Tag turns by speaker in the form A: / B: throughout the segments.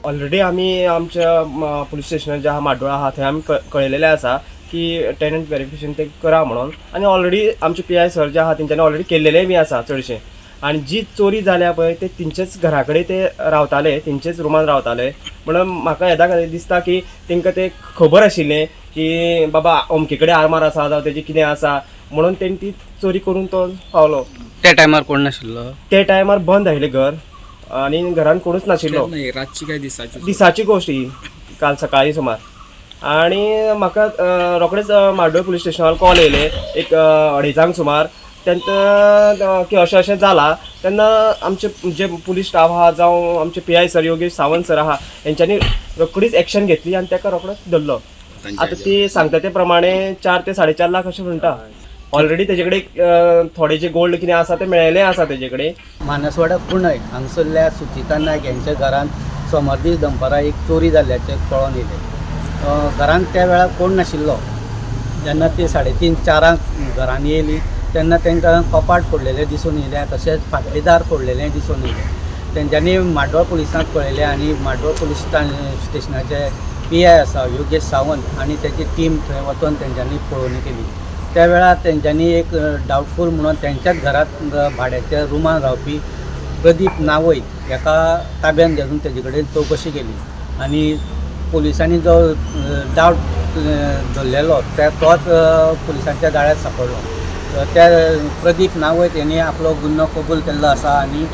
A: Already आम्ही आमच्या police स्टेशनार जे आहा माड्डोळा आहा थंय आमी कळयलेलें आसा की टेनंट व्हेरिफिकेशन ते करा म्हणून. आनी ऑलरेडी आमचे PI सर जे आहा तेंच्यांनी ऑलरेडी केल्लेलें बी आसा चडशें. आनी जी चोरी जाल्या पळय ते तेंचेच घरा कडेन ते रावताले, तेंचेच रुमान रावताले. म्हणून म्हाका येदा दिसता की तेंकां ते खबर आशिल्लें की बाबा अमके कडेन आरमार आसा जावं तेजें कितें आसा म्हणून तेणी ती चोरी करून तो पावलो.
B: त्या टायमार कोण नाशिल्लो?
A: ते टायमार बंद आशिल्लें घर आनी घरान कोणूच नाशिल्लो.
C: रातची काय
A: दिसाची गोश्ट ही, काल सकाळी सुमार. आणि म्हाका रोखडेच माड्डोळ पुलीस स्टेशनार कॉल येयले एक 2:30 सुमार. तेन्ना की अशें अशें जाला तेन्ना आमचे जे पुलीस स्टाफ आहा जावं आमचे PI sir Yogesh Sawant sir आहा हेंच्यांनी रोखडीच एक्शन घेतली आनी ताका रोखडोच धरलो. आतां ती सांगता ते प्रमाणे 4 ते 4.5 लाख अशें म्हणटा. ऑलरेडी तेजे कडेन थोडे जे गोल्ड कितें आसा ते मेळ्ळेलें आसा तेजे कडेन.
D: मानसवाडा पुणय हांगसरल्या सुचिता नायक यांच्या घरान सोमार दनपारां एक चोरी जाल्ल्याचें कळोन येयलें. घरान त्या वेळार कोण नाशिल्लो. जेन्ना ती 3:30-4 घरान येयली तेन्ना तांकां कपाट फोडलेलें दिसून येयलें, तशेंच फाटलें दार फोडलेलें दिसून येयलें. तेंच्यांनी माड्डोळ पुलिसांक कळयलें आनी माड्डोळ पुलीस स्टेशनाचे PI आसा योगेश सावंत आनी तेची टीम थंय वचून तेंच्यांनी पळोवणी केली. त्या वेळार तेंच्यांनी एक डावटफूल म्हणून तेंच्याच घरात भाड्याच्या रुमान रावपी प्रदीप नावय हेका ताब्यान घेवन तेजे कडेन चवकशी केली आनी पुलिसांनी जो डावट धरलेलो तोच पुलिसांच्या जाळ्यात सांपडलो. त्या प्रदीप नावय यांनी आपलो गुन्हो कबूल केल्लो आसा आनी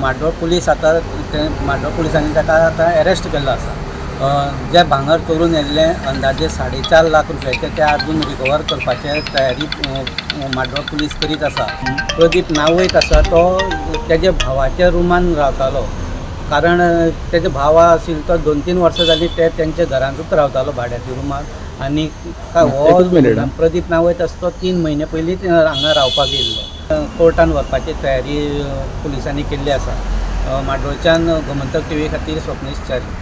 D: माड्डोळ पुलीस माड्डोळ पुलिसांनी ताका आतां अरेस्ट केल्लो आसा. जे भांगर चोरून येल्लें अंदाजे 4.5 लाख रुपयाचें ते अजून रिकवर करपाचे तयारी माड्डोळ पुलीस करीत आसा. प्रदीप नावयत आसा तो तेजे भावाच्या रुमान रावतालो, कारण तेजे भाव आशिल्लो तो 2-3 वर्सां जालीं ते तेंच्या घरांतूच रावतालो भाड्याच्या रुमान. आनी हो प्रदीप नावयत आसा तो 3 म्हयने पयलींच हांगा रावपाक येयल्लो. कोर्टान व्हरपाची तयारी पुलिसांनी केल्ली आसा. माड्डोळच्यान गोमंतक TV खातीर स्वप्नेश च्यारी.